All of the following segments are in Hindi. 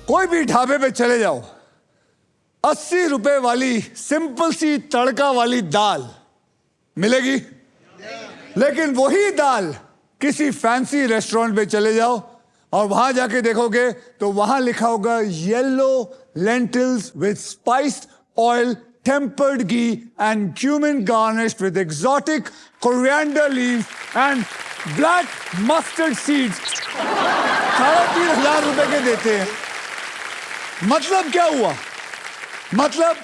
कोई भी ढाबे पे चले जाओ, 80 रुपए वाली सिंपल सी तड़का वाली दाल मिलेगी। लेकिन वही दाल किसी फैंसी रेस्टोरेंट पे चले जाओ और वहां जाके देखोगे तो वहां लिखा होगा yellow lentils with spiced oil, tempered ghee and cumin garnished with exotic coriander leaves and black mustard seeds। 3,500 रुपए के देते हैं। मतलब क्या हुआ? मतलब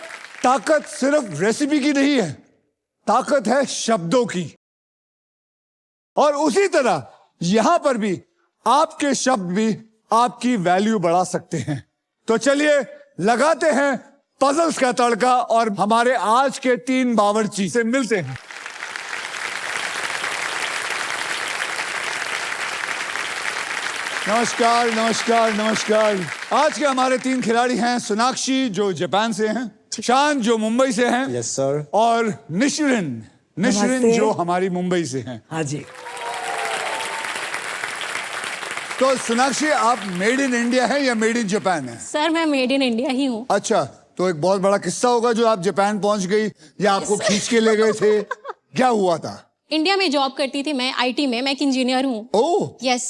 ताकत सिर्फ रेसिपी की नहीं है, ताकत है शब्दों की। और उसी तरह यहां पर भी आपके शब्द भी आपकी वैल्यू बढ़ा सकते हैं। तो चलिए लगाते हैं पजल्स का तड़का और हमारे आज के 3 बावर्ची से मिलते हैं। नमस्कार नमस्कार नमस्कार। आज के हमारे 3 खिलाड़ी हैं सोनाक्षी जो जापान से हैं, शान जो मुंबई से हैं, यस सर, और निश्रिन जो हमारी मुंबई से हैं। हाँ जी। तो सोनाक्षी, आप मेड इन इंडिया है या मेड इन जापान है? सर मैं मेड इन इंडिया ही हूँ। अच्छा, तो एक बहुत बड़ा किस्सा होगा जो आप जापान पहुंच गई या आपको खींच के ले गए थे, क्या हुआ था? इंडिया में जॉब करती थी मैं, आईटी में, मैं एक इंजीनियर हूँ। Oh yes.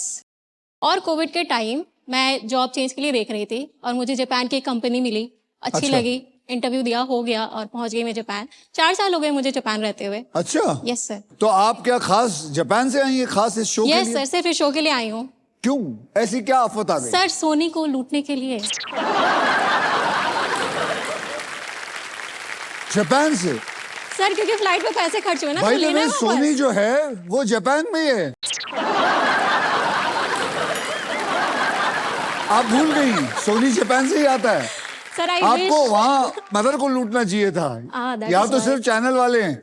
और कोविड के टाइम मैं जॉब चेंज के लिए देख रही थी और मुझे जापान की एक कंपनी मिली, अच्छी लगी, इंटरव्यू दिया, हो गया और पहुंच गई मैं जापान। 4 साल हो गए मुझे जापान रहते हुए। अच्छा। Yes sir. तो आप क्या खास जापान से आई हैं, खास इस शो के लिए? यस सर, सिर्फ इस शो के लिए आई हूँ। क्यों, ऐसी क्या आफत आ गई? सर सोनी को लूटने के लिए। जापान से? सर क्योंकि फ्लाइट पे पैसे खर्च हुए ना, भाई तो लेना है सोनी वापस। जो है वो जापान में ही है। आप भूल गई, सोनी जापान से ही आता है। सर आई आपको वहाँ मदर को लूटना चाहिए था। यहाँ तो सिर्फ चैनल वाले हैं।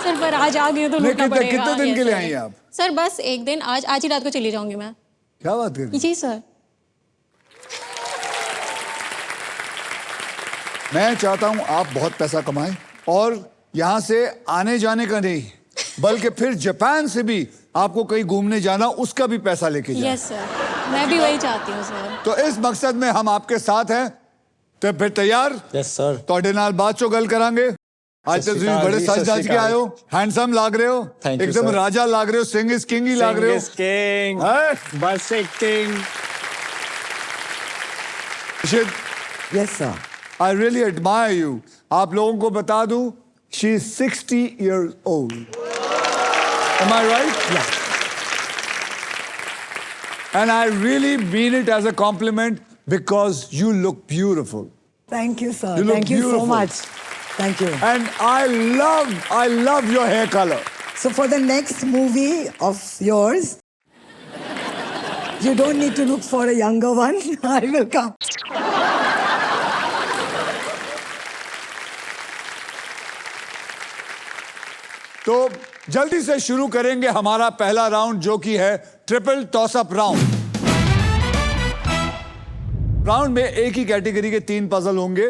सर पर आज आ गई तो लूटना पड़ेगा। कितने दिन के लिए आई हैं आप? सर बस एक दिन, आज ही रात को चली जाऊंगी मैं। क्या बात कर रही हैं? जी सर। मैं चाहता हूं आप बहुत पैसा कमाएं और यहाँ से आने जाने का नहीं, बल्कि फिर जापान से भी आपको कहीं घूमने जाना, उसका भी पैसा लेके जाएं। यस सर, मैं भी वही चाहती हूँ सर। तो इस मकसद में हम आपके साथ हैं। तो फिर तैयार? Yes sir. ਤੁਹਾਡੇ ਨਾਲ ਬਾਅਦ ਚੋਂ ਗੱਲ ਕਰਾਂਗੇ। आज तो ਤੁਸੀਂ बड़े सज धज के आए हो, हैंडसम लग रहे हो, एकदम राजा लग रहे हो, सिंग इज किंग ही लग रहे हो। किंग, बस एक king. Yes sir. I really admire you. आप लोगों को बता दूं, she is 60 years old. Am I right? Yeah. And I really mean it as a compliment because you look beautiful. Thank you, sir. You look Thank you beautiful. so much. Thank you. And I love your hair color. So for the next movie of yours, you don't need to look for a younger one. I will come. तो जल्दी से शुरू करेंगे हमारा पहला राउंड, जो कि है ट्रिपल टॉसअप राउंड। राउंड में एक ही कैटेगरी के 3 पजल होंगे।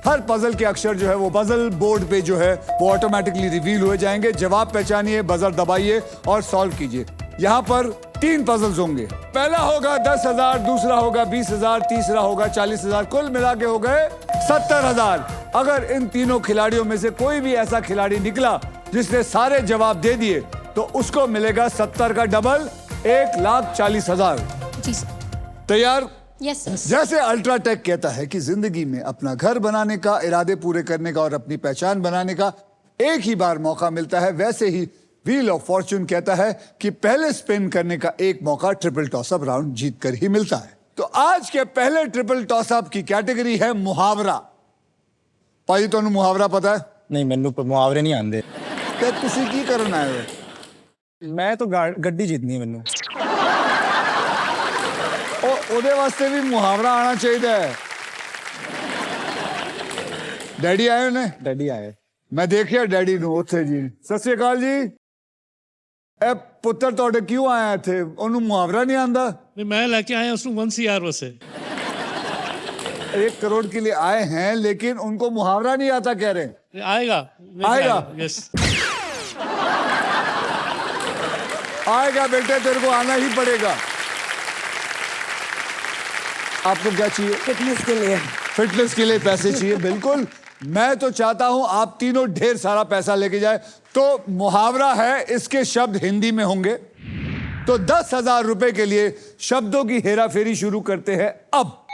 हर पजल के अक्षर जो है वो पजल बोर्ड पे जो है वो ऑटोमेटिकली रिवील हो जाएंगे। जवाब पहचानिए, बजर दबाइए और सॉल्व कीजिए। यहाँ पर 3 पजल्स होंगे। पहला होगा 10,000, दूसरा होगा 20,000, तीसरा होगा 40,000, कुल मिला के हो गए 70,000। अगर इन तीनों खिलाड़ियों में से कोई भी ऐसा खिलाड़ी निकला जिसने सारे जवाब दे दिए तो उसको मिलेगा 70 का डबल, 1,40,000। जी सर। तैयार? Yes sir. जैसे अल्ट्राटेक कहता है कि जिंदगी में अपना घर बनाने का, इरादे पूरे करने का और अपनी पहचान बनाने का एक ही बार मौका मिलता है, वैसे ही व्हील ऑफ फॉर्च्यून कहता है कि पहले स्पिन करने का एक मौका ट्रिपल टॉसअप राउंड जीत कर ही मिलता है। तो आज के पहले ट्रिपल टॉसअप की कैटेगरी है मुहावरा। भाई तुहानू मुहावरा पता है? नहीं, मैनू मुहावरे नहीं आंदे। ते तुसी की करन आए हो? मैं तो गड्डी जीतनी है मैनू। ਉਹਦੇ ਵਾਸਤੇ ਵੀ ਮੁਹਾਵਰਾ ਆਣਾ ਚਾਹੀਦਾ ਹੈ। ਡੈਡੀ ਆਏ ਨੇ? डैडी आए। ਮੈਂ ਦੇਖਿਆ ਡੈਡੀ ਨੂੰ ਉੱਥੇ ਜੀ। ਸਤਿ ਸ਼੍ਰੀ ਅਕਾਲ ਜੀ। ਇਹ ਪੁੱਤਰ ਤੁਹਾਡੇ ਕਿਉਂ ਆਇਆ ਇੱਥੇ? ਉਹਨੂੰ ਮੁਹਾਵਰਾ ਨਹੀਂ ਆਂਦਾ? नहीं मैं लेके आया उसको 1 CR से। 1 करोड़ के लिए आए हैं लेकिन उनको मुहावरा नहीं आता कह रहे। आएगा आएगा? यस। आएगा बेटे, तेरे को आना ही पड़ेगा। आपको क्या चाहिए? फिटनेस के लिए। फिटनेस के लिए पैसे चाहिए, बिल्कुल। मैं तो चाहता हूं आप तीनों ढेर सारा पैसा लेके जाए। तो मुहावरा है, इसके शब्द हिंदी में होंगे। तो 10,000 रुपए के लिए शब्दों की हेराफेरी शुरू करते हैं अब।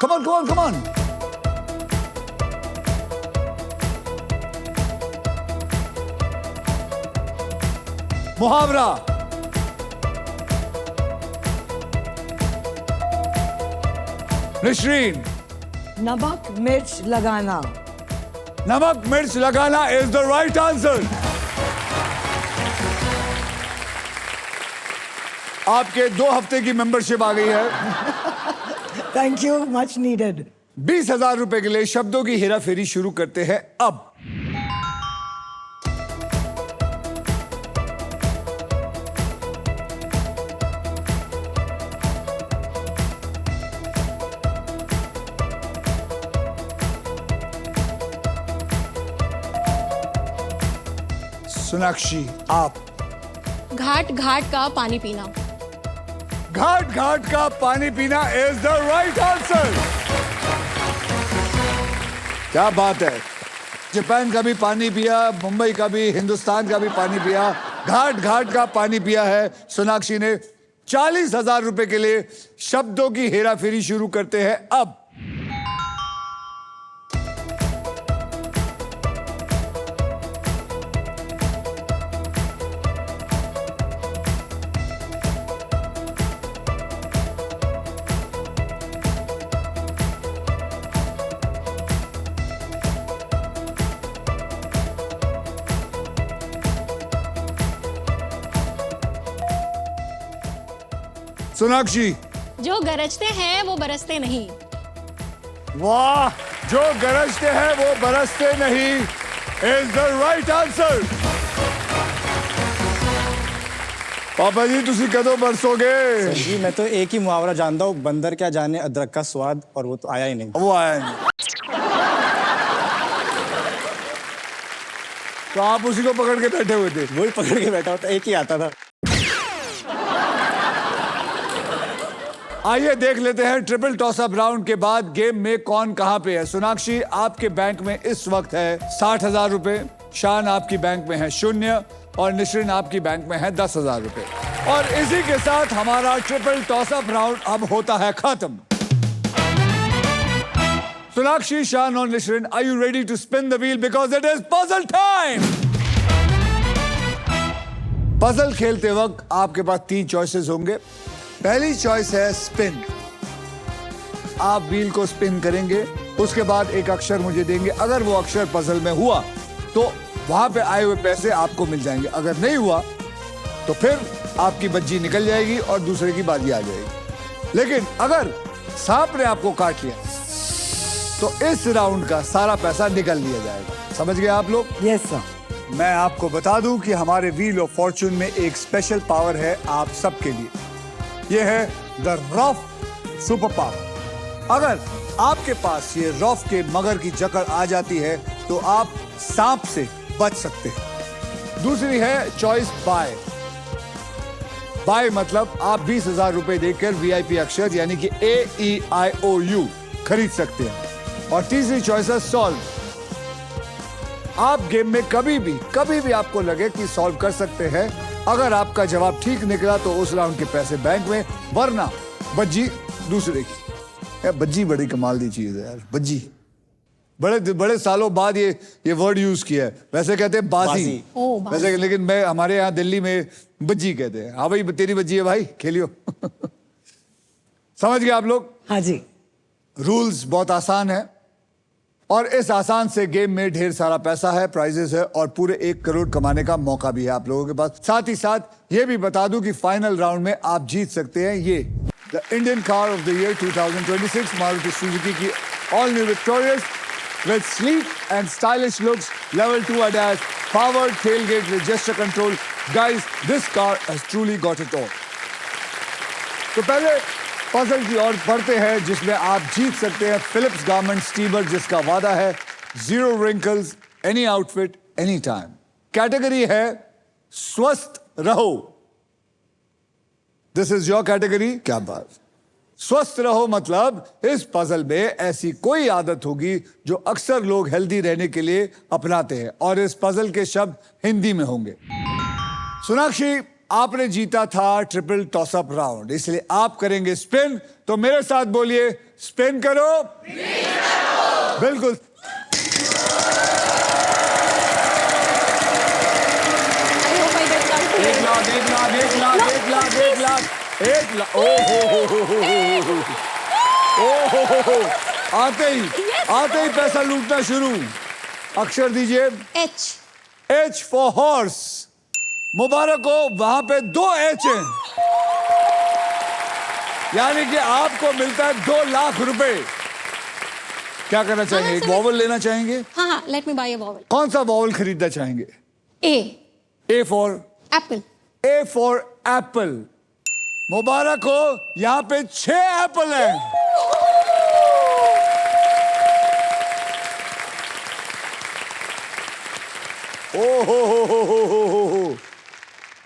कमान कमान कमान। मुहावरा। नशरीन। नमक मिर्च लगाना। नमक मिर्च लगाना इज द राइट आंसर। आपके 2 हफ्ते की मेंबरशिप आ गई है। Thank you, much needed. 20,000 रुपए के लिए शब्दों की हेराफेरी शुरू करते हैं अब। सोनाक्षी, आप। घाट घाट का पानी पीना। घाट घाट का पानी पीना इज द राइट आंसर। क्या बात है। जापान का भी पानी पिया, मुंबई का भी, हिंदुस्तान का भी पानी पिया, घाट घाट का पानी पिया है सोनाक्षी ने। 40,000 रुपए के लिए शब्दों की हेराफेरी शुरू करते हैं अब। सोनाक्षी। जो गरजते हैं वो बरसते नहीं। वाह, जो गरजते हैं वो बरसते नहीं इज द राइट आंसर। पापा जी, तुसी कदों बरसोगे? जी मैं तो एक ही मुहावरा जानता हूँ, बंदर क्या जाने अदरक का स्वाद, और वो तो आया ही नहीं। वो आया नहीं। तो आप उसी को पकड़ के बैठे हुए थे? वही पकड़ के बैठा होता, एक ही आता था। आइए देख लेते हैं ट्रिपल टॉस अप राउंड के बाद गेम में कौन कहां पे है। सोनाक्षी, आपके बैंक में इस वक्त है 60,000 रुपए, शान आपकी बैंक में है 0 और निशरिन आपकी बैंक में है 10,000 रुपए। और इसी के साथ हमारा ट्रिपल टॉस अप राउंड अब होता है खत्म। सोनाक्षी, शान और Nishrin, are you ready to spin the wheel because it is puzzle time. Puzzle खेलते वक्त आपके पास 3 चॉइसेस होंगे। पहली चॉइस है स्पिन। आप व्हील को स्पिन करेंगे, उसके बाद एक अक्षर मुझे देंगे। अगर वो अक्षर पजल में हुआ तो वहां पे आए हुए पैसे आपको मिल जाएंगे। अगर नहीं हुआ तो फिर आपकी बज्जी निकल जाएगी और दूसरे की बाजी आ जाएगी। लेकिन अगर सांप ने आपको काट लिया तो इस राउंड का सारा पैसा निकल लिया जाएगा। समझ गए आप लोग? Yes sir. मैं आपको बता दूं कि हमारे व्हील ऑफ फॉर्चून में एक स्पेशल पावर है आप सबके लिए। यह है द रॉफ सुपर पावर। अगर आपके पास ये रॉफ के मगर की जकड़ आ जाती है तो आप सांप से बच सकते हैं। दूसरी है चॉइस बाय। बाय मतलब आप 20,000 रुपए देकर वीआईपी अक्षर यानी कि AEIOU खरीद सकते हैं। और तीसरी चॉइस है सॉल्व। आप गेम में कभी भी आपको लगे कि सॉल्व कर सकते हैं। अगर आपका जवाब ठीक निकला तो उस राउंड के पैसे बैंक में, वरना बज्जी दूसरे की। यार बज्जी बड़ी कमाल दी चीज है यार, बज्जी। बड़े सालों बाद ये वर्ड यूज किया है। वैसे कहते हैं बाजी, वैसे, लेकिन मैं हमारे यहाँ दिल्ली में बज्जी कहते हैं। हाँ भाई, तेरी बज्जी है भाई, खेलियो। समझ गए आप लोग? हाँ जी। रूल्स बहुत आसान है और इस आसान से गेम में ढेर सारा पैसा है, प्राइजेस है और पूरे 1 करोड़ कमाने का मौका भी है आप लोगों के पास। साथ ही साथ ये भी बता दूं कि फाइनल राउंड में आप जीत सकते हैं ये the Indian car of the year 2026 Maruti Suzuki की all new Victorious with sleek and stylish looks, level 2 ADAS, powered tailgate with gesture control. Guys, this car has truly got it all. तो पहले पजल की ओर बढ़ते हैं जिसमें आप जीत सकते हैं फिलिप्स गारमेंट स्टीमर, जिसका वादा है 0 wrinkles, any outfit, any time. Category है स्वस्थ रहो। This is your category. क्या बात। स्वस्थ रहो मतलब इस पजल में ऐसी कोई आदत होगी जो अक्सर लोग हेल्दी रहने के लिए अपनाते हैं और इस पजल के शब्द हिंदी में होंगे। सोनाक्षी, आपने जीता था ट्रिपल टॉसअप राउंड, इसलिए आप करेंगे स्पिन। तो मेरे साथ बोलिए, स्पिन करो। बिल्कुल। एक लाख, एक लाख, एक लाख, एक लाख, एक लाख, एक लाख। ओ आते ही पैसा लूटना शुरू। अक्षर दीजिए। H for horse. मुबारक हो, वहां पे 2 H हैं, यानी कि आपको मिलता है 2 लाख रुपए। क्या करना चाहेंगे? एक वॉवल लेना चाहेंगे? हाँ, let me buy a vowel. कौन सा वॉवल खरीदना चाहेंगे? A for apple. A for apple. मुबारक हो, यहां पे 6 एप्पल हैं। ओ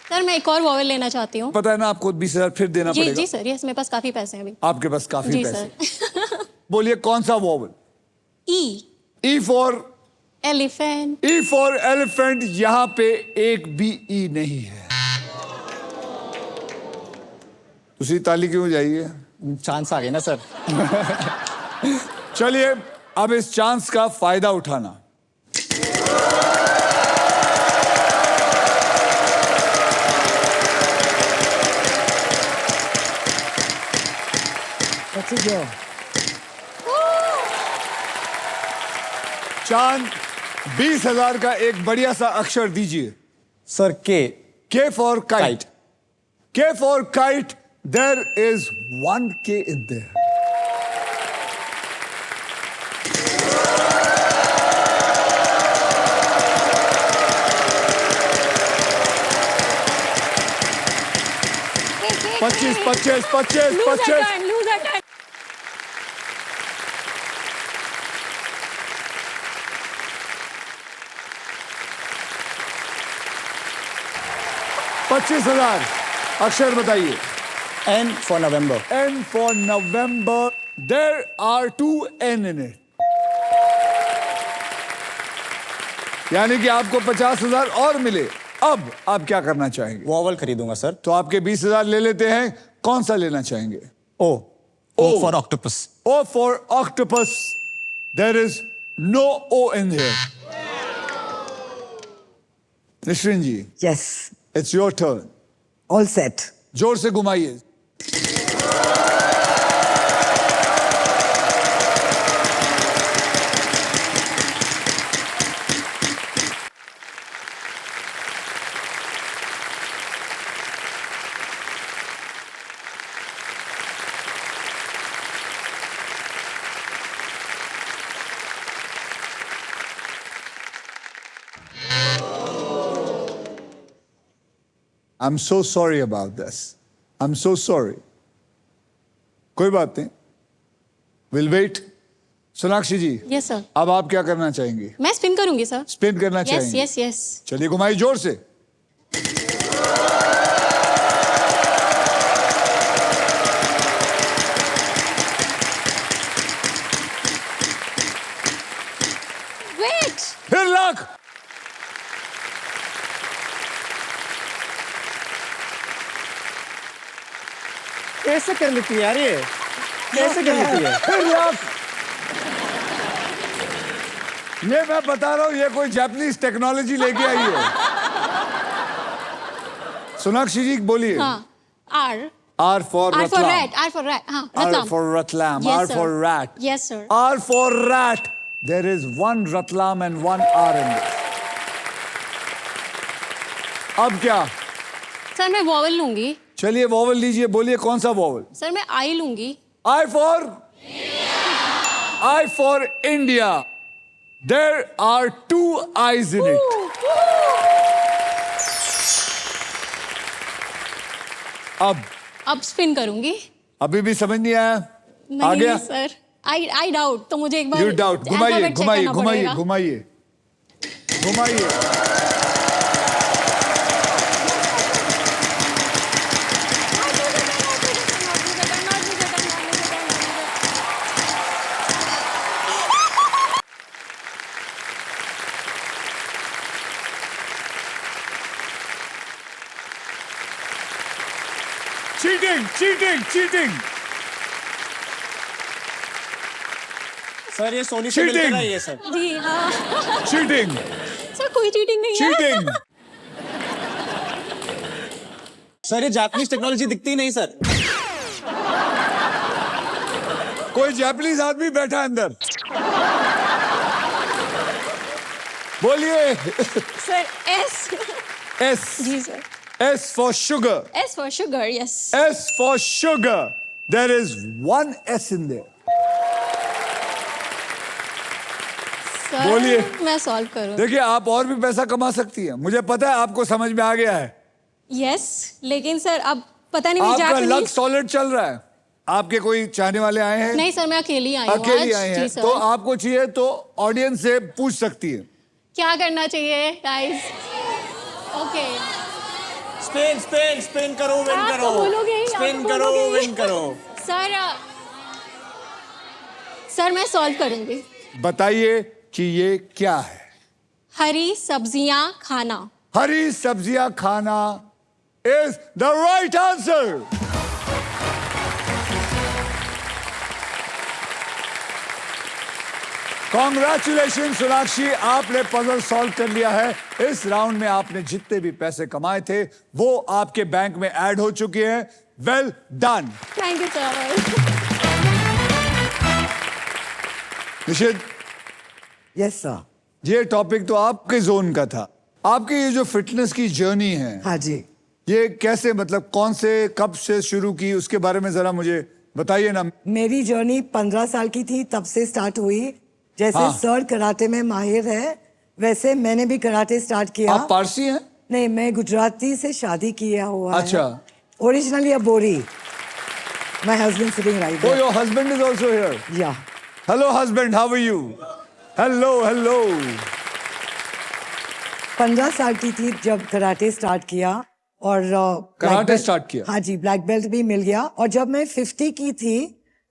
सर मैं एक और वॉवल लेना चाहती हूँ। पता है ना, आपको 20,000 फिर देना जी पड़ेगा। जी सर, यस, मेरे पास काफी पैसे हैं अभी। आपके पास काफी जी पैसे। सर। बोलिए कौन सा vowel? E for elephant. E for elephant. यहां पे एक भी E नहीं है। दूसरी ताली क्यों जाइए? चांस आ गए ना सर। चलिए अब इस चांस का फायदा उठाना। चांद 20,000 का एक बढ़िया सा अक्षर दीजिए। सर के। K for kite. Kite. K for kite. There is 1 K in there. पच्चीस, 25,000। अक्षर बताइए। N for November. N for November. There are 2 N in it. यानी कि आपको 50,000 और मिले। अब आप क्या करना चाहेंगे? वॉवल खरीदूंगा सर। तो आपके 20,000 ले लेते हैं। कौन सा लेना चाहेंगे? O O for octopus. O for octopus. There is no O in here. Nishrin ji, Yes, it's your turn. all set. जोर से घुमाइए। I'm so sorry about this. I'm so sorry. कोई बात नहीं। We'll wait. सोनाक्षी जी, यस सर। अब आप क्या करना चाहेंगी? मैं स्पिन करूंगी सर। स्पिन करना यस चाहेंगी? Yes yes. चलिए घुमाइए जोर से। वेट। फिर लाख। कैसे कर लेती है यार ये? कैसे कर लेती है? फिर लाख। ये मैं बता रहा हूं, ये कोई जापानीज टेक्नोलॉजी लेके आई है। सोनाक्षी जी बोलिए। हाँ। R R for R for Ratlam. rat। R for rat। हाँ, R Ratlam. for Ratlam. Yes, R sir. for rat. Yes sir। R for rat. There is 1 Ratlam and 1 R in this. अब क्या? सर मैं वॉवल लूंगी। चलिए वॉवल लीजिए। बोलिए कौन सा वॉवल? सर मैं आई लूंगी। I for India. There are 2 I's in it. अब स्पिन करूंगी। अभी भी समझ नहीं आया? आ नहीं गया? Sir, I doubt. तो मुझे एक बार यू डाउट। घुमाइए alphabet check घुमाइए करना घुमाइए पड़ेगा। घुमाइए घुमाइए। चीटिंग चीटिंग चीटिंग सर ये सोनी से मिलकर Cheating. आई है सर। जी हाँ चीटिंग सर कोई चीटिंग नहीं है चीटिंग सर ये जापानीज टेक्नोलॉजी दिखती नहीं सर। कोई जापानीज आदमी बैठा है अंदर। बोलिए। Sir S S G sir S for sugar. S for sugar yes S for sugar. There is one S in there. Sir बोलिए। मैं सॉल्व करूँ देखिए आप और भी पैसा कमा सकती हैं, मुझे पता है आपको समझ में आ गया है। यस लेकिन सर अब पता नहीं आपका जापानीज लक सॉलिड चल रहा है। आपके कोई चाहने वाले आए हैं? नहीं सर मैं अकेली आई हूँ अकेली आज। आए जी हैं सर तो आपको चाहिए तो ऑडियंस से पूछ सकती है। क्या करना चाहिए guys okay spin spin spin करो विन आप करो। तो बोलोगे ही, आप स्पिन तो करो बोलोगे ही। विन करो। सर सर मैं सॉल्व करूंगी बताइए कि ये क्या है? हरी सब्जियां खाना हरी सब्जियां खाना is the right answer. Congratulation Sonakshi, आपने पजल सॉल्व कर लिया है। इस राउंड में आपने जितने भी पैसे कमाए थे वो आपके बैंक में ऐड हो चुके हैं। Well done. Thank you sir Nishit, yes sir. ये टॉपिक तो आपके जोन का था। आपकी ये जो फिटनेस की जर्नी है हाँ जी। ये कैसे, मतलब कौन से कब से शुरू की, उसके बारे में जरा मुझे बताइए ना। मेरी जर्नी 15 साल की थी तब से स्टार्ट हुई। जैसे हाँ। सर कराटे में माहिर है वैसे मैंने भी कराटे स्टार्ट किया। आप पारसी हैं? नहीं, मैं गुजराती से शादी किया हुआ अच्छा। है। ओरिजिनली अ बोरी। My husband sitting right Oh, your husband is also here. या Hello, husband. How are you? Hello, hello. 15 साल की थी जब कराटे स्टार्ट किया और कराटे black belt- start किया? हाँ जी, ब्लैक बेल्ट भी मिल गया। और जब मैं 50 की थी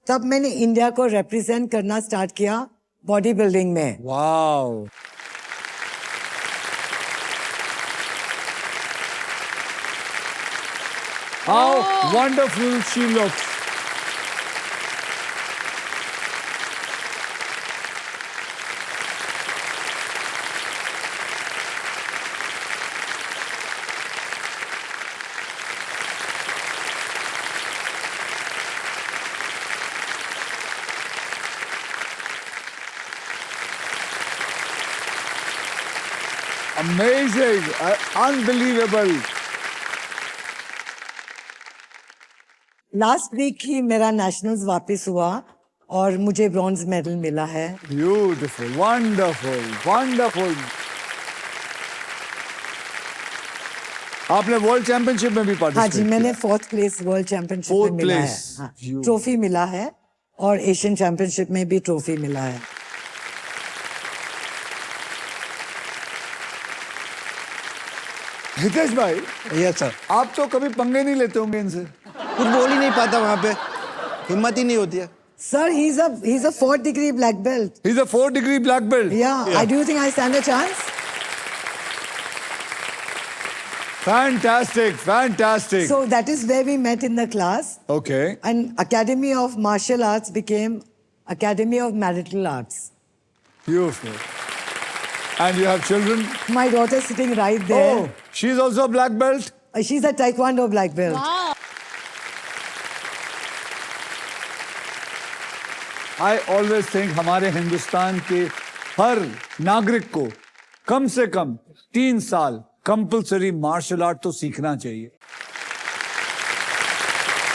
तब मैंने इंडिया को रिप्रेजेंट करना स्टार्ट किया बॉडी बिल्डिंग में। Wow. How wonderful she looks. Amazing, unbelievable. Last week ही मेरा नेशनल्स वापस हुआ और मुझे ब्रॉन्ज मेडल मिला है। Beautiful, wonderful, wonderful. आपने वर्ल्ड चैंपियनशिप में भी हाँ पार्टिसिपेट जी, मैंने 4th प्लेस वर्ल्ड चैंपियनशिप में Fourth मिला है। place. हाँ, You- ट्रॉफी मिला है और एशियन चैंपियनशिप में भी ट्रॉफी मिला है। हितेश भाई, यस सर। आप तो कभी पंगे नहीं लेते होंगे इनसे। कुछ बोल ही नहीं पाता वहां पे, हिम्मत ही नहीं होती है। Sir, he's a 4th degree black belt. He's a 4th-degree black belt. Yeah. Do you think I stand a chance? Fantastic, fantastic. So that is where we met in the class, Okay. and Academy of Martial Arts became Academy of Marital Arts. Beautiful. And you have children? My daughter sitting right there. Oh, she's also a black belt? She's a Taekwondo black belt. वाह I always think हमारे हिंदुस्तान के हर नागरिक को कम से कम 3 साल कंपल्सरी मार्शल आर्ट तो सीखना चाहिए।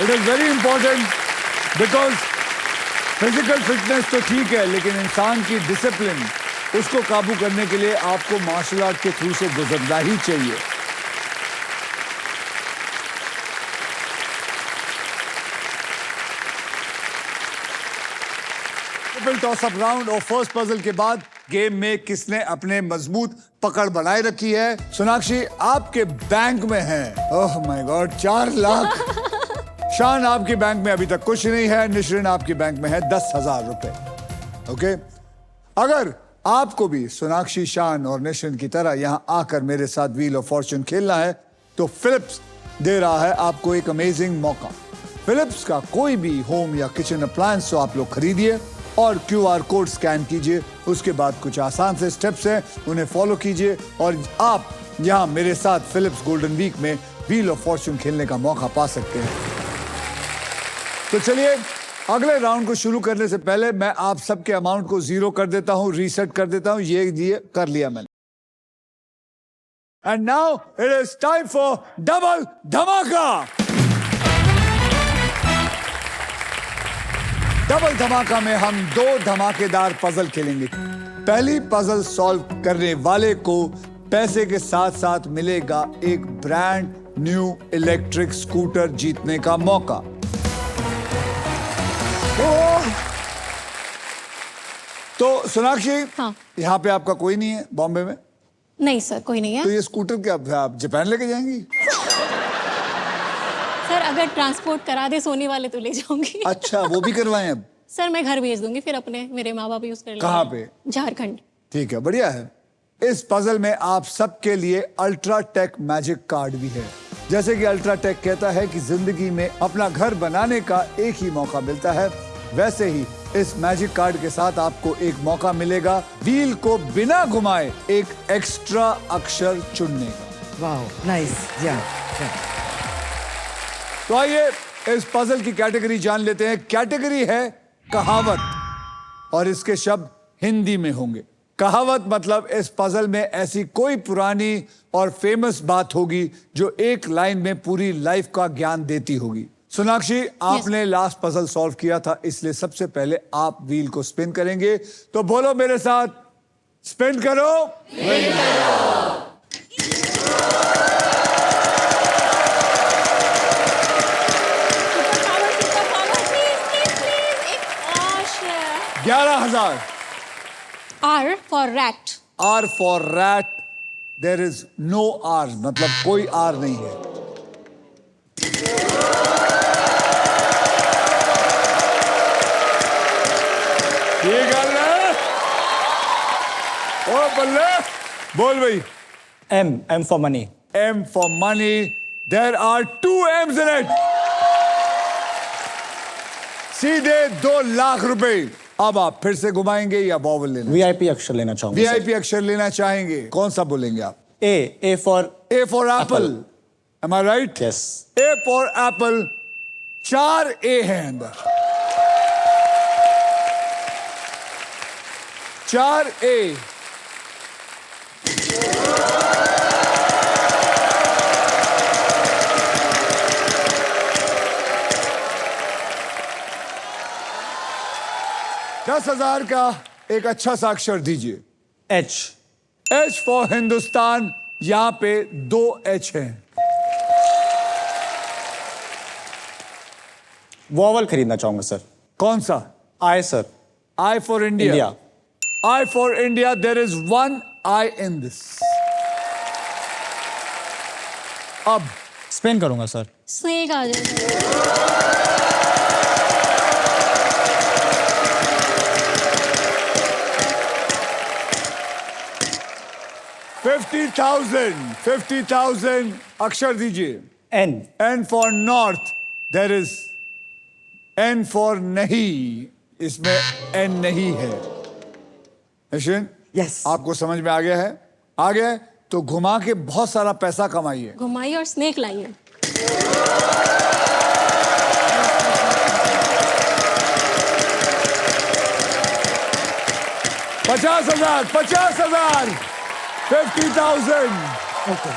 It is very important because physical fitness तो ठीक है लेकिन इंसान की डिसिप्लिन, उसको काबू करने के लिए आपको मार्शल आर्ट के थ्रू से गुजरना ही चाहिए। ट्रिपल टॉस अप राउंड और फर्स्ट पजल के बाद गेम में किसने अपने मजबूत पकड़ बनाए रखी है? सोनाक्षी आपके बैंक में है, ओह माय गॉड, 4 लाख। शान आपके बैंक में अभी तक कुछ नहीं है, निशरिन आपके बैंक में है 10,000 रुपए। ओके, अगर आपको भी सोनाक्षी, शान और निशरिन की तरह यहां आकर मेरे साथ व्हील ऑफ फॉर्चून खेलना है तो फिलिप्स दे रहा है आपको एक अमेजिंग मौका। फिलिप्स का कोई भी होम या किचन अप्लायंस तो आप लोग खरीदिए और QR कोड स्कैन कीजिए। उसके बाद कुछ आसान से स्टेप्स हैं, उन्हें फॉलो कीजिए और आप यहाँ मेरे साथ फिलिप्स गोल्डन वीक में व्हील ऑफ फॉर्च्यून खेलने का मौका पा सकते हैं। तो चलिए अगले राउंड को शुरू करने से पहले मैं आप सबके अमाउंट को 0 कर देता हूं, रीसेट कर देता हूं। ये कर लिया मैंने। And now it is time for double धमाका। डबल धमाका में हम 2 धमाकेदार पजल खेलेंगे। पहली पजल सॉल्व करने वाले को पैसे के साथ साथ मिलेगा एक ब्रांड न्यू इलेक्ट्रिक स्कूटर जीतने का मौका। तो सोनाक्षी, हाँ। यहाँ पे आपका कोई नहीं है बॉम्बे में? नहीं सर, कोई नहीं है। तो ये स्कूटर क्या आप जापान लेके जाएंगी? सर अगर ट्रांसपोर्ट करा दे सोनी वाले तो ले जाऊंगी। अच्छा, वो भी करवाएं अब? सर मैं घर भेज दूंगी, फिर अपने मेरे माँ बाप यूज कर लेंगे। कहाँ पे? झारखंड। ठीक है, बढ़िया है। इस पजल में आप सबके लिए अल्ट्राटेक मैजिक कार्ड भी है। जैसे कि अल्ट्राटेक कहता है कि जिंदगी में अपना घर बनाने का एक ही मौका मिलता है, वैसे ही इस मैजिक कार्ड के साथ आपको एक मौका मिलेगा व्हील को बिना घुमाए एक एक्स्ट्रा अक्षर चुनने का। Wow, nice. Yeah. तो आइए इस पजल की कैटेगरी जान लेते हैं। कैटेगरी है कहावत और इसके शब्द हिंदी में होंगे। कहावत मतलब इस पजल में ऐसी कोई पुरानी और फेमस बात होगी जो एक लाइन में पूरी लाइफ का ज्ञान देती होगी। सोनाक्षी, आपने लास्ट पजल सॉल्व किया था, इसलिए सबसे पहले आप व्हील को स्पिन करेंगे। तो बोलो मेरे साथ, स्पिन करो। एक और share. 11,000। R for rat. R for rat. There is no R, मतलब कोई R नहीं है। ये गल है। ओ बल्ले, बोल भाई। M for money. M for money. There are 2 M's in it. सीधे 2 लाख रुपए। अब आप फिर से घुमाएंगे या वॉवल लेना? VIP अक्षर लेना चाहूंगा। VIP अक्षर लेना चाहेंगे। कौन सा बोलेंगे आप? A for A for apple. Am I right? yes. A for apple. 4 A है अंदर। 4 A। $10,000 का एक अच्छा सा अक्षर दीजिए। H. H for Hindustan. यहां पे 2 H हैं। वॉवल खरीदना चाहूंगा सर। कौन सा? I sir. I for India. India. I for India. There is 1 I in this. अब स्पेन करूंगा सर। स्नेक आ जाएगा। 50,000 अक्षर दीजिए। N. N for north. There is N for नहीं। इसमें N नहीं है। अश्विन, Yes. आपको समझ में आ गया है? आ गया है तो घुमा के बहुत सारा पैसा कमाइए। घुमाइए और स्नेक लाइए। 50,000, 50,000, 50,000. Okay.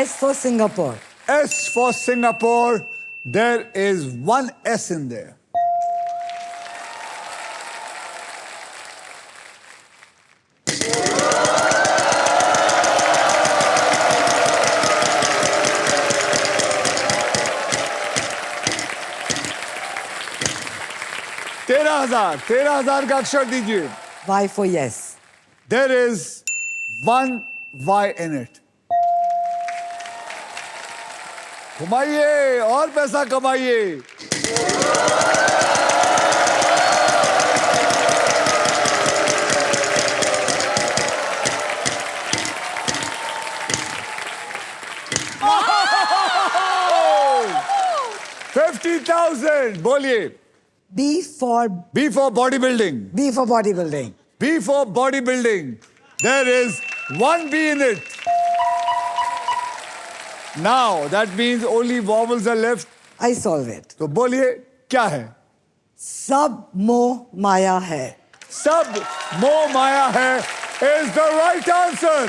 S for Singapore. S for Singapore. There is 1 S in there. तेरह हजार का अक्षर दीजिए। Y for yes. There is 1 Y in it. घुमाइए और पैसा कमाइए। 50,000 बोलिए। B for B for bodybuilding. B for bodybuilding. B for bodybuilding. There is one B in it. Now that means only vowels are left. I solve it. तो बोलिए क्या है? सब मोह माया है. सब मोह माया है is the right answer.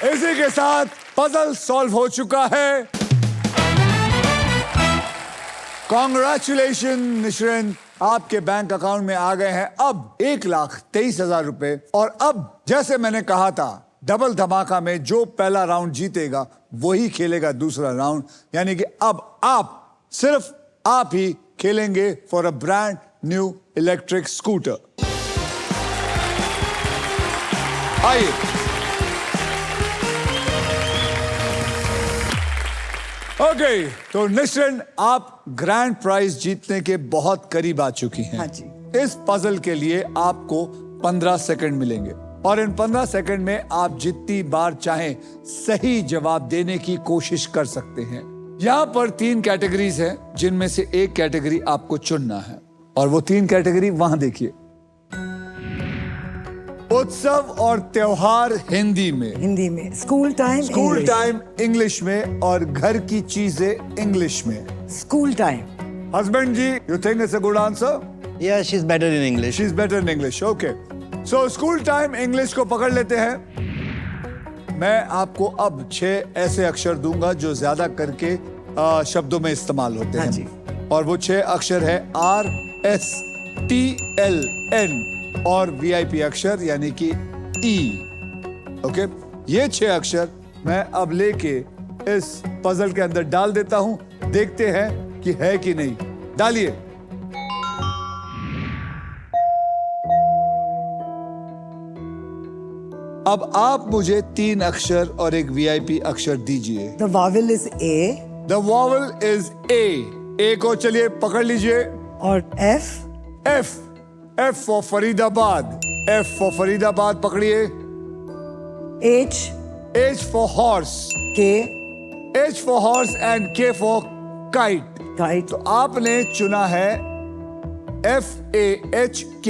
इसी के साथ पजल सॉल्व हो चुका है। कॉन्ग्रेचुलेशन निश्रिन, आपके बैंक अकाउंट में आ गए हैं अब 1,23,000 रुपए। और अब जैसे मैंने कहा था, डबल धमाका में जो पहला राउंड जीतेगा वही खेलेगा दूसरा राउंड। यानी कि अब आप, सिर्फ आप ही खेलेंगे for a brand new electric scooter. आइए। ओके, तो निश्चित आप ग्रैंड प्राइज जीतने के बहुत करीब आ चुकी हैं। हाँ जी। इस पजल के लिए आपको 15 सेकंड मिलेंगे और इन 15 सेकंड में आप जितनी बार चाहें सही जवाब देने की कोशिश कर सकते हैं। यहाँ पर 3 कैटेगरीज हैं जिनमें से एक कैटेगरी आपको चुनना है और वो 3 कैटेगरी वहां देखिए। उत्सव और त्योहार हिंदी में, हिंदी में. School time. School English. Time English में और घर की चीजें इंग्लिश में। School time. Husband ji, you think it's a good answer? Yeah, she's better in English. She is better in English. Okay, so school time English को पकड़ लेते हैं। मैं आपको अब 6 ऐसे अक्षर दूंगा जो ज्यादा करके शब्दों में इस्तेमाल होते हाँ हैं जी। और वो 6 अक्षर है RS TLN और VIP अक्षर यानी कि E। ओके, ये 6 अक्षर मैं अब लेके इस पजल के अंदर डाल देता हूं। देखते हैं कि है कि नहीं। डालिए। अब आप मुझे 3 अक्षर और एक VIP अक्षर दीजिए। The vowel is A the vowel is A। A को चलिए पकड़ लीजिए। और F. F for Faridabad. F for Faridabad पकड़िए। H. H for horse. K. H for horse and K for kite. Kite. तो आपने चुना है FAHK।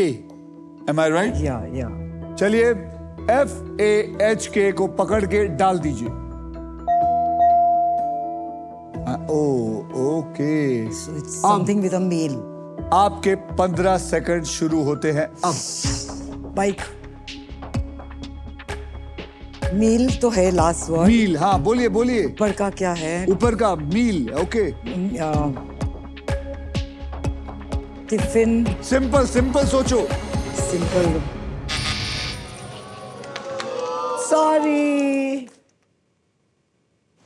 Am I right? Yeah. चलिए FAHK को पकड़ के डाल दीजिए। Okay. So it's something with a meal. आपके 15 सेकंड शुरू होते हैं अब। Bike. Meal तो है last word. मील, हाँ बोलिए बोलिए। ऊपर का क्या है? ऊपर का meal. Okay, tiffin. Simple simple सोचो। Simple. Sorry.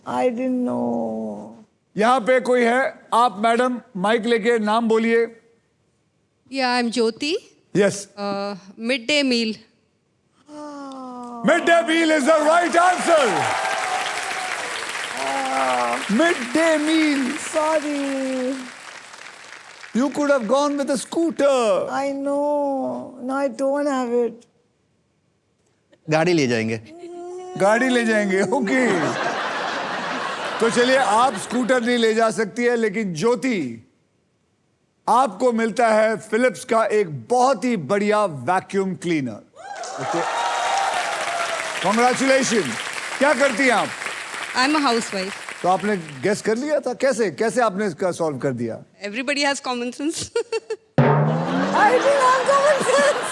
I didn't know. यहाँ पे कोई है? आप मैडम माइक लेके नाम बोलिए। Yeah, I'm Jyoti. Yes, Midday meal. Mid day meal is the right answer. Mid day meal. Sorry. You could have gone with a scooter. I know. No, I don't have it. गाड़ी ले जाएंगे। गाड़ी ले जाएंगे। ओके, तो चलिए, आप स्कूटर नहीं ले जा सकती है, लेकिन ज्योति आपको मिलता है फिलिप्स का एक बहुत ही बढ़िया वैक्यूम क्लीनर। Okay, congratulation. क्या करती हैं आप? I'm a housewife. तो आपने गेस कर लिया था? कैसे कैसे आपने इसका सॉल्व कर दिया? Everybody has common sense. I didn't have common sense.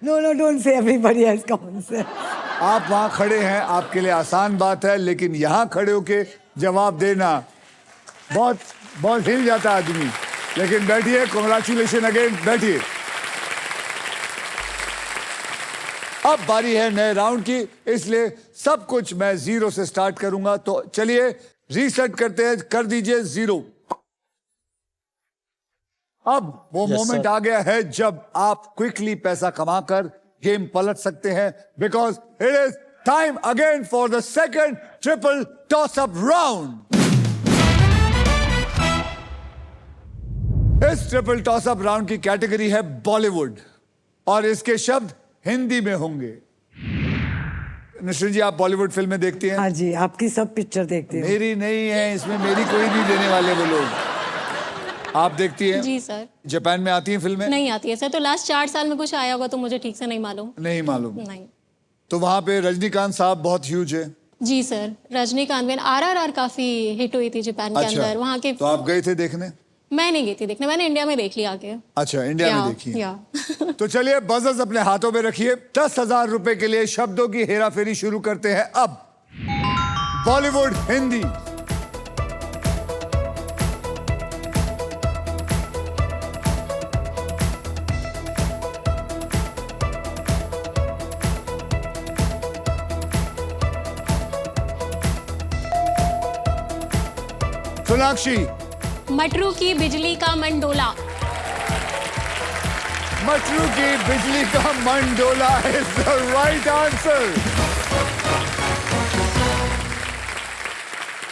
No, don't say everybody has common sense. आप वहां खड़े हैं, आपके लिए आसान बात है, लेकिन यहां खड़े होके जवाब देना बहुत बहुत हिल जाता है आदमी। लेकिन बैठिए, कॉन्ग्रेचुलेशन अगेन, बैठिए। अब बारी है नए राउंड की, इसलिए सब कुछ मैं 0 से स्टार्ट करूंगा। तो चलिए रीसेट करते हैं। कर दीजिए 0। अब वो मोमेंट आ गया है जब आप क्विकली पैसा कमाकर गेम पलट सकते हैं, because it is time again for the second triple toss up round. इस ट्रिपल टॉस अप राउंड की कैटेगरी है बॉलीवुड और इसके शब्द हिंदी में होंगे। नसरीन जी, आप बॉलीवुड फिल्में देखती हैं? हाँ जी, आपकी सब पिक्चर देखती हूँ। मेरी नहीं है, इसमें मेरी कोई नहीं देने वाले वो लोग। आप देखती हैं? जी सर। जापान में आती हैं फिल्में? नहीं आती है सर, तो लास्ट 4 साल में कुछ आया होगा तो मुझे ठीक से नहीं मालूम। नहीं मालूम। नहीं। तो वहां पे रजनीकांत साहब बहुत ह्यूज है। जी सर, रजनीकांत में RRR काफी हिट हुई थी जापान के अंदर, वहाँ के। तो आप गए थे देखने? मैं नहीं गई थी देखने, मैंने इंडिया में देख लिया आके। अच्छा, इंडिया में देखी है। या तो चलिए बजर्स अपने हाथों में रखिए। 10,000 रुपए के लिए शब्दों की हेराफेरी शुरू करते हैं अब। बॉलीवुड हिंदी। सोनाक्षी। मटरू की बिजली का मंडोला। मटरू की बिजली का Mandola is the right answer.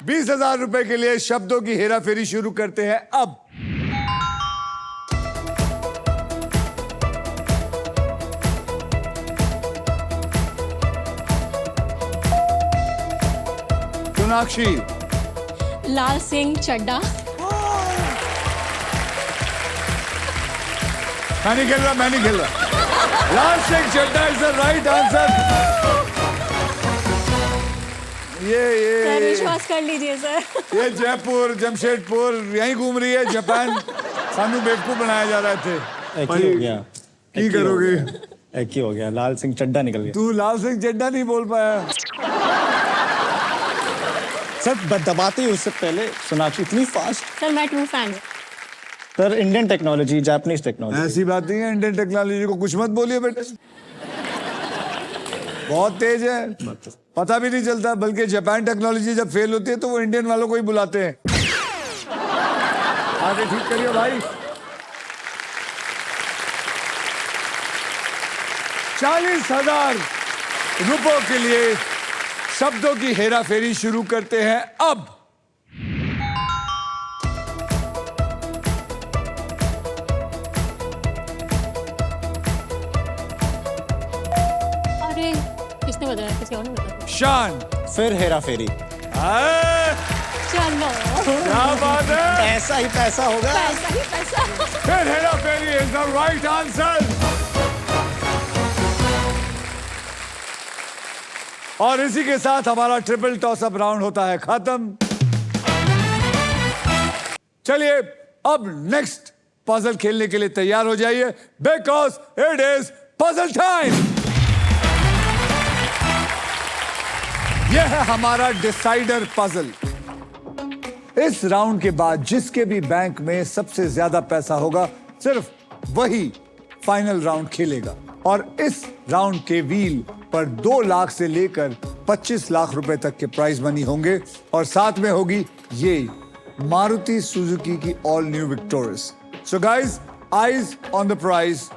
20,000 रुपए के लिए शब्दों की हेराफेरी शुरू करते हैं अब। सोनाक्षी। लाल सिंह चड्डा। मैं नहीं खेल रहा। Laal Singh Chaddha is the right answer. Sir ये विश्वास कर लीजिए सर। ये जयपुर जमशेदपुर यहीं घूम रही है। जापान सानू बेवकूफ बनाया जा रहे थे। एक ही हो गया। की करोगे? एक ही हो गया, लाल सिंह चड्डा निकल गया। तू लाल सिंह चड्डा नहीं बोल पाया। सर दबाते ही उससे पहले सोनाक्षी इतनी फास्ट। सर मैं ट्रू फैन हूँ। Sir Indian technology, Japanese technology. ऐसी बात नहीं है, इंडियन टेक्नोलॉजी को कुछ मत बोलिए बेटे। बहुत तेज है, पता भी नहीं चलता। बल्कि जापान टेक्नोलॉजी जब फेल होती है तो वो इंडियन वालों को ही बुलाते हैं। आगे ठीक करिए भाई। 40,000 रुपयों के लिए शब्दों की हेराफेरी शुरू करते हैं अब। अरे किसने बताया? किसी और ने बताया? शान। फिर हेरा फेरी। चलो क्या बात है, ऐसा ही पैसा होगा। पैसा ही पैसा। फिर हेराफेरी इज द राइट आंसर। और इसी के साथ हमारा ट्रिपल टॉस अप राउंड होता है खत्म। चलिए अब नेक्स्ट पजल खेलने के लिए तैयार हो जाइए, because it is puzzle time. यह है हमारा डिसाइडर पजल। इस राउंड के बाद जिसके भी बैंक में सबसे ज्यादा पैसा होगा सिर्फ वही फाइनल राउंड खेलेगा। और इस राउंड के व्हील पर 2 लाख से लेकर 25 लाख रुपए तक के प्राइज मनी होंगे और साथ में होगी ये मारुति सुजुकी की all new Victoris. So guys, eyes on the prize.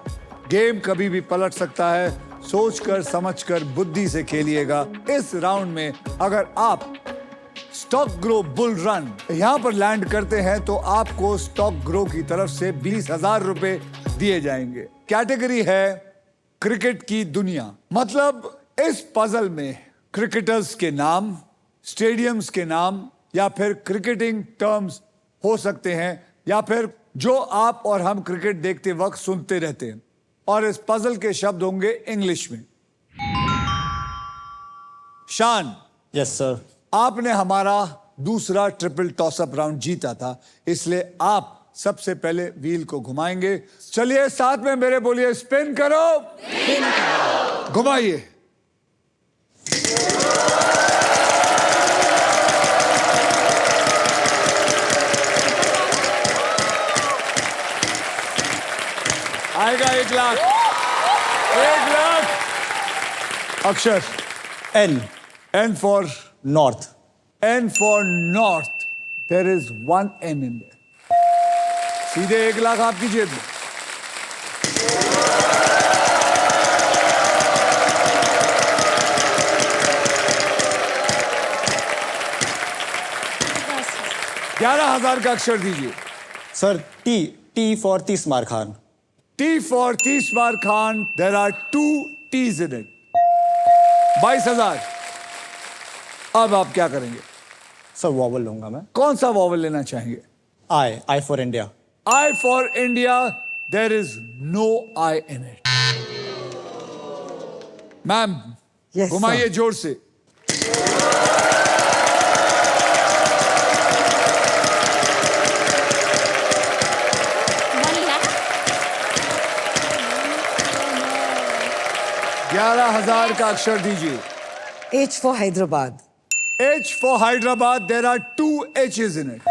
Game कभी भी पलट सकता है, सोचकर समझकर बुद्धि से खेलिएगा। इस राउंड में अगर आप स्टॉक ग्रो बुल रन यहां पर लैंड करते हैं तो आपको स्टॉक ग्रो की तरफ से 20,000 रुपए दिए जाएंगे। कैटेगरी है क्रिकेट की दुनिया। मतलब इस पजल में क्रिकेटर्स के नाम, स्टेडियम्स के नाम या फिर क्रिकेटिंग टर्म्स हो सकते हैं या फिर जो आप और हम क्रिकेट देखते वक्त सुनते रहते हैं। और इस पजल के शब्द होंगे इंग्लिश में। शान, यस सर। आपने हमारा दूसरा ट्रिपल टॉसअप राउंड जीता था, इसलिए आप सबसे पहले व्हील को घुमाएंगे। चलिए साथ में मेरे बोलिए, स्पिन करो। घुमाइए। आएगा 1 लाख। 1 लाख। अक्षर N. N for north. N for north. There is 1 N in there. सीधे 1 लाख आपकी जेब में। बस 11,000 का अक्षर दीजिए। Sir T. T for तीसमार Khan. T for Tismar Khan. There are 2 T's in it. 22,000। अब आप क्या करेंगे? सर वॉवल लूंगा मैं। कौन सा वॉवल लेना चाहेंगे? I for India. I for India, there is no I in it. Ma'am, Yes, घुमाइए sir. जोर से। One lakh? 11,000 का अक्षर दीजिए। H for Hyderabad. H for Hyderabad, there are 2 H's in it.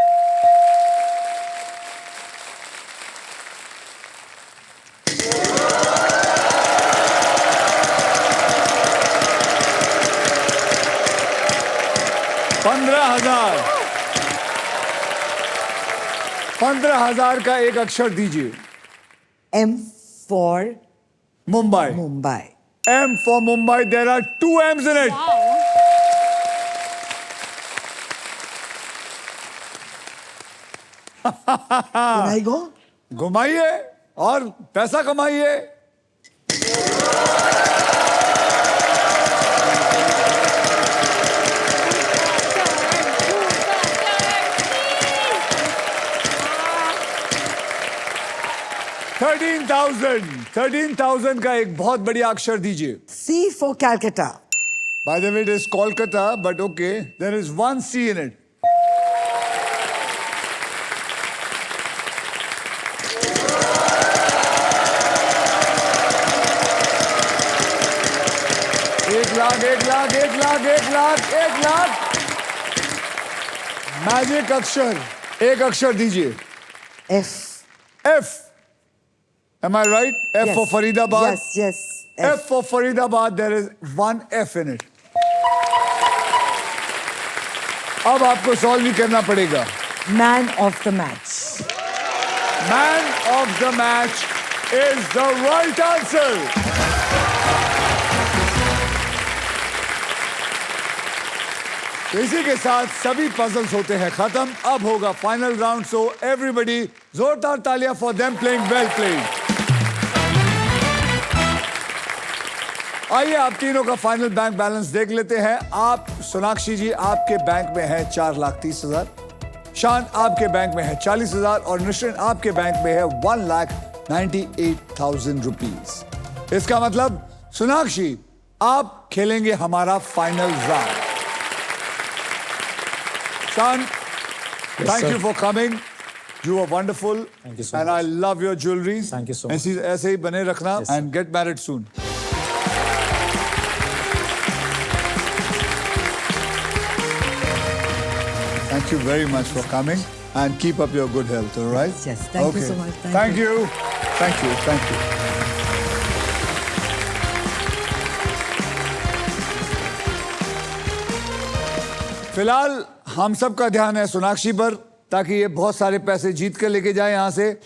$15,000 का एक अक्षर दीजिए। M for Mumbai. Mumbai. M for Mumbai, there are 2 M's in it. Wow. Can I go? घुमाइए और पैसा कमाइए। $13,000 का एक बहुत बढ़िया अक्षर दीजिए। C for Calcutta. By the way, it is Kolkata, but okay, there is 1 C in it. एक लाख। मैजिक अक्षर, एक अक्षर दीजिए। F. F. Am I right? F Yes. for Faridabad. Yes, yes. F for Faridabad, there is 1 F in it. अब आपको सॉल्व भी करना पड़ेगा। Man of the match. Man of the match is the right answer. तो इसी के साथ सभी पजल्स होते हैं खत्म। अब होगा फाइनल राउंड, सो एवरीबॉडी जोरदार तालियां for them playing well played. आइए आप तीनों का फाइनल बैंक बैलेंस देख लेते हैं। आप सोनाक्षी जी, आपके बैंक में है 4,30,000, शान आपके बैंक में है 40,000 और निश्चिन आपके बैंक में है 1,98,000 रुपीज। इसका मतलब सोनाक्षी आप खेलेंगे हमारा फाइनल राउंड। शान, thank sir. you for coming. You are wonderful. Thank you so and much. I love your jewelry. Thank you so much. ऐसे ही बने रखना Yes, sir. and get married soon. Thank you very much for coming and keep up your good health, all right? Yes, thank you so much. Thank you. Thank you. Thank you. फिलहाल हम सब का ध्यान है सोनाक्षी पर, ताकि ये बहुत सारे पैसे जीत कर लेके जाए यहाँ से।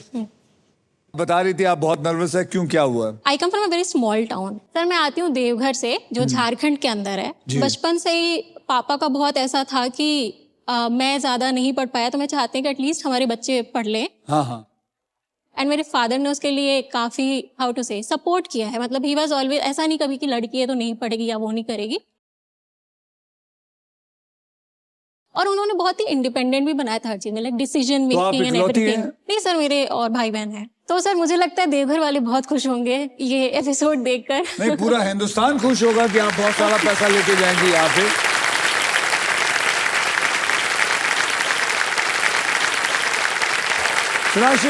बता रही थी आप बहुत नर्वस है, क्यों, क्या हुआ? I come from a very small town. Sir मैं आती हूँ देवघर से, जो झारखंड के अंदर है। बचपन से ही पापा का बहुत ऐसा था कि मैं ज्यादा नहीं पढ़ पाया, तो मैं चाहती हूँ कि एटलीस्ट हमारे बच्चे पढ़ लें। हाँ हाँ। एंड मेरे फादर ने उसके लिए काफी हाउ टू से सपोर्ट किया है। मतलब ही वाज ऑलवेज, ऐसा नहीं कभी कि लड़की है तो नहीं पढ़ेगी या वो नहीं करेगी। और उन्होंने बहुत ही इंडिपेंडेंट भी बनाया था हर चीज में, लाइक डिसीजन मेकिंग एंड इकलौती एवरीथिंग। हैं? नहीं सर, मेरे और भाई बहन हैं। तो सर मुझे लगता है देवघर वाले बहुत खुश होंगे ये एपिसोड देखकर। नहीं, पूरा हिंदुस्तान खुश होगा कि आप बहुत सारा पैसा लेके जाएंगी यहाँ पे। सोनाक्षी,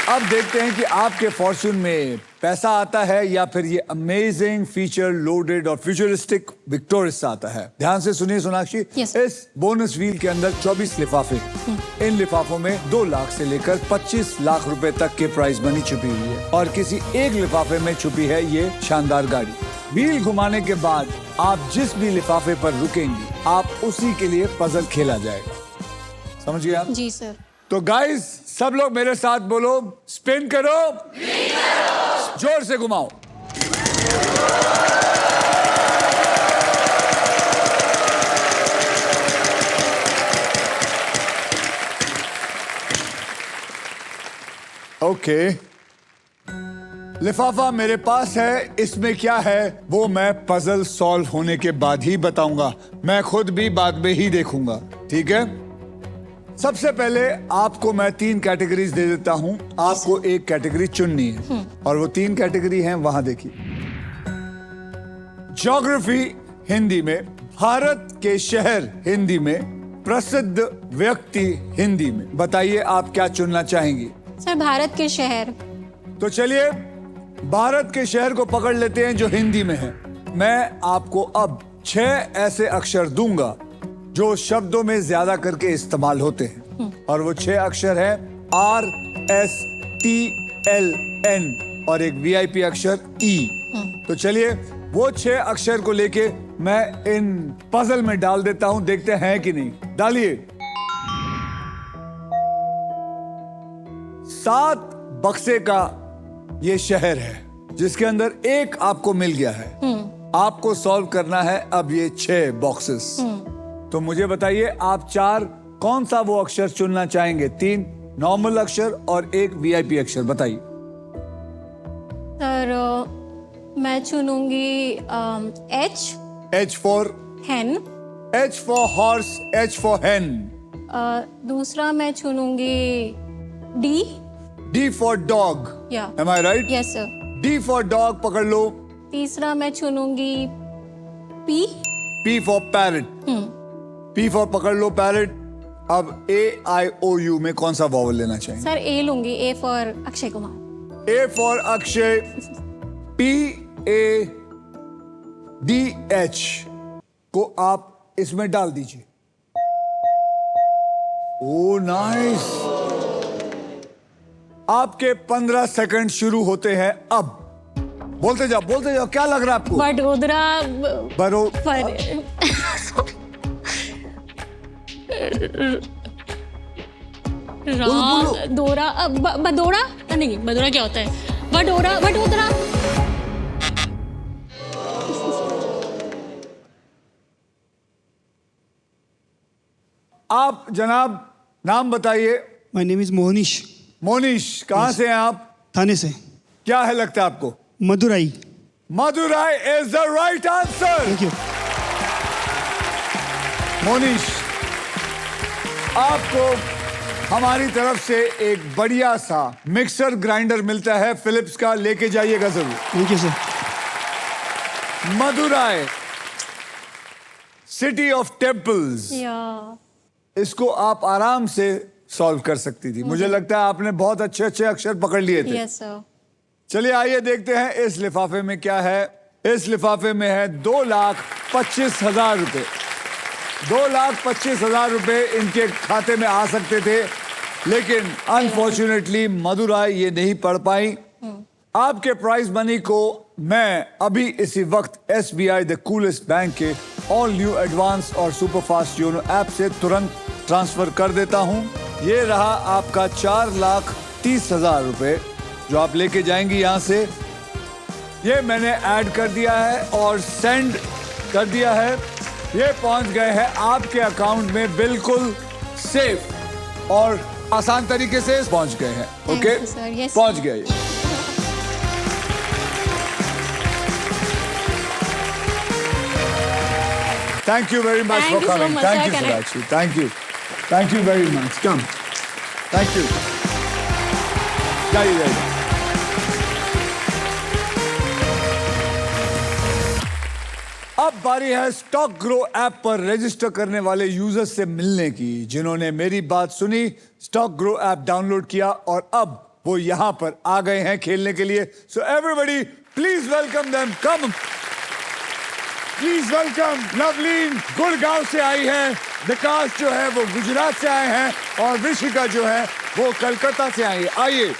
अब देखते हैं कि आपके फॉर्च्यून में पैसा आता है या फिर ये अमेजिंग फीचर लोडेड और फ्यूचरिस्टिक विक्टोरिस आता है। ध्यान से सुनिए सोनाक्षी। Yes. इस बोनस व्हील के अंदर 24 लिफाफे, इन लिफाफों में 2 लाख से लेकर 25 लाख रुपए तक के प्राइज मनी छुपी हुई है और किसी एक लिफाफे में छुपी है ये शानदार गाड़ी। व्हील घुमाने के बाद आप जिस भी लिफाफे पर रुकेंगी, आप उसी के लिए पजल खेला जाएगा। समझ गए आप? जी सर। तो गाइस, सब लोग मेरे साथ बोलो, स्पिन करो, जोर से घुमाओ। ओके, लिफाफा मेरे पास है, इसमें क्या है वो मैं पजल सॉल्व होने के बाद ही बताऊंगा। मैं खुद भी बाद में ही देखूंगा, ठीक है? सबसे पहले आपको मैं 3 कैटेगरीज दे देता हूं, आपको एक कैटेगरी चुननी है और वो 3 कैटेगरी हैं, वहां देखिए। ज्योग्राफी हिंदी में, भारत के शहर हिंदी में, प्रसिद्ध व्यक्ति हिंदी में। बताइए आप क्या चुनना चाहेंगी? सर भारत के शहर। तो चलिए भारत के शहर को पकड़ लेते हैं जो हिंदी में है। मैं आपको अब 6 ऐसे अक्षर दूंगा जो शब्दों में ज्यादा करके इस्तेमाल होते हैं और वो 6 अक्षर हैं RSTLN और एक VIP अक्षर E। तो चलिए वो 6 अक्षर को लेके मैं इन पजल में डाल देता हूं, देखते हैं कि नहीं। डालिए। 7 बक्से का ये शहर है जिसके अंदर एक आपको मिल गया है। आपको सॉल्व करना है अब ये 6 बॉक्सेस। तो मुझे बताइए आप 4 कौन सा वो अक्षर चुनना चाहेंगे? 3 नॉर्मल अक्षर और एक VIP अक्षर, बताइए। सर मैं चुनूंगी H for hen। H for horse, H for hen। दूसरा मैं चुनूंगी D। D for dog। या Am I right? Yes sir. D for dog पकड़ लो। तीसरा मैं चुनूंगी P। P for parrot। P for पकड़ लो parrot। अब AIOU में कौन सा वॉवल लेना चाहिए? सर A लूंगी, A for Akshay Kumar. A for Akshay, PADH को आप इसमें डाल दीजिए। ओ नाइस। आपके 15 सेकंड शुरू होते हैं अब। बोलते जाओ क्या लग रहा है आपको? वडोदरा बरो दोरा बदोरा नहीं, बदोरा क्या होता है? वडोदरा। आप जनाब नाम बताइए। My name is Mohnish, Monish, कहां से हैं आप? थाने से। क्या है लगता है आपको? Madurai. Madurai is the right answer. Thank you. Monish, आपको हमारी तरफ से एक बढ़िया सा मिक्सर ग्राइंडर मिलता है फिलिप्स का, लेके जाइएगा जरूर। Thank you sir. Madurai, city of temples, या इसको आप आराम से सॉल्व कर सकती थी। मुझे लगता है आपने बहुत अच्छे अच्छे अक्षर पकड़ लिए थे। Yes sir. चलिए आइए देखते हैं इस लिफाफे में क्या है। इस लिफाफे में है 2,25,000 रुपए। 2,25,000 रुपए इनके खाते में आ सकते थे, लेकिन अनफॉर्चुनेटली मदुराई ये नहीं पढ़ पाई। आपके प्राइज मनी को मैं अभी इसी वक्त SBI द कूलेस्ट बैंक के ऑल न्यू एडवांस और सुपरफास्ट योनो ऐप से तुरंत ट्रांसफर कर देता हूं। ये रहा आपका 4,30,000 रुपए जो आप लेके जाएंगी यहां से। ये मैंने ऐड कर दिया है और सेंड कर दिया है। ये पहुंच गए हैं आपके अकाउंट में बिल्कुल सेफ और आसान तरीके से पहुंच गए हैं। Okay, you, sir. Yes, पहुंच गए। Thank you very much Thank for you so coming. much, Thank sir. you, Can I- Sudhanshu. Thank you. Thank you very much. Come. Thank you. जाइए। अब बारी है स्टॉक ग्रो ऐप पर रजिस्टर करने वाले यूजर्स से मिलने की, जिन्होंने मेरी बात सुनी, स्टॉक ग्रो ऐप डाउनलोड किया और अब वो यहां पर आ गए हैं खेलने के लिए। So everybody please welcome them. Come please welcome Lovleen, Gurgaon से आई है, विकास जो है वो गुजरात से आए हैं और ऋषिका जो है वो कलकत्ता से आई है। आइए।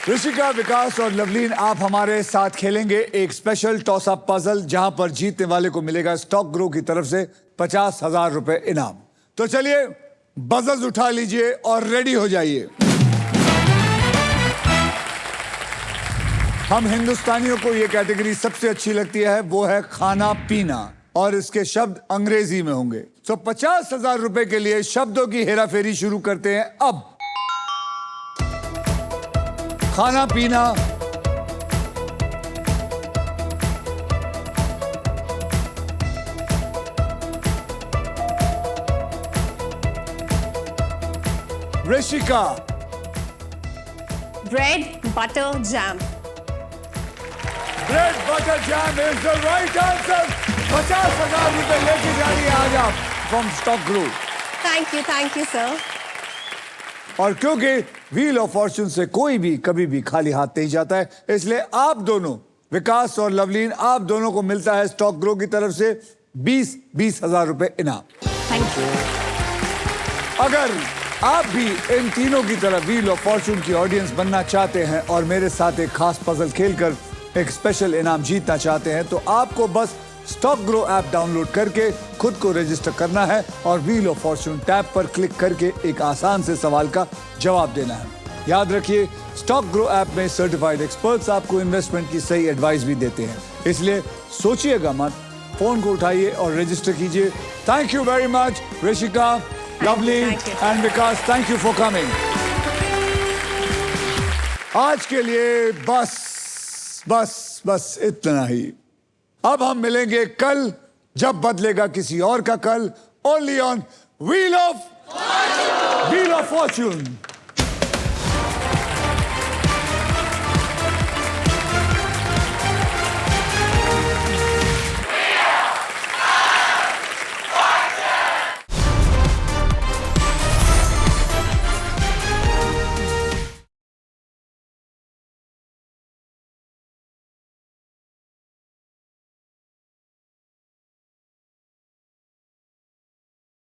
ऋषिका, विकास और लवलीन, आप हमारे साथ खेलेंगे एक स्पेशल टॉस अप पजल, जहां पर जीतने वाले को मिलेगा स्टॉक ग्रो की तरफ से 50,000 रुपए इनाम। तो चलिए बजर्स उठा लीजिए और रेडी हो जाइए। हम हिंदुस्तानियों को ये कैटेगरी सबसे अच्छी लगती है, वो है खाना पीना, और इसके शब्द अंग्रेजी में होंगे। तो 50,000 रुपए के लिए शब्दों की हेराफेरी शुरू करते हैं अब। खाना पीना, Rishika, Bread, butter, jam. Bread butter jam is the right answer. 50,000 रुपए लेके जा रही है आज आप from stock group. Thank you, sir. और क्योंकि व्हील ऑफ फॉर्च्यून से कोई भी कभी भी खाली हाथ नहीं जाता है, इसलिए आप दोनों, विकास और लवलीन, आप दोनों को मिलता है स्टॉक ग्रो की तरफ से 20,000 रुपए इनाम। Thank you. अगर आप भी इन तीनों की तरह व्हील ऑफ फॉर्च्यून की ऑडियंस बनना चाहते हैं और मेरे साथ एक खास पजल खेलकर एक स्पेशल इनाम जीतना चाहते हैं, तो आपको बस स्टॉक ग्रो ऐप डाउनलोड करके खुद को रजिस्टर करना है और व्हील ऑफ फॉर्च्यून टैब पर क्लिक करके एक आसान से सवाल का जवाब देना है। याद रखिए, स्टॉक ग्रो ऐप में सर्टिफाइड एक्सपर्ट्स आपको इन्वेस्टमेंट की सही एडवाइस भी देते हैं, इसलिए सोचिएगा मत, फोन को उठाइए और रजिस्टर कीजिए। Thank you very much Rishika, lovely and Vikas, thank you for coming. आज के लिए बस इतना ही। अब हम मिलेंगे कल, जब बदलेगा किसी और का कल, only on wheel of Fortune.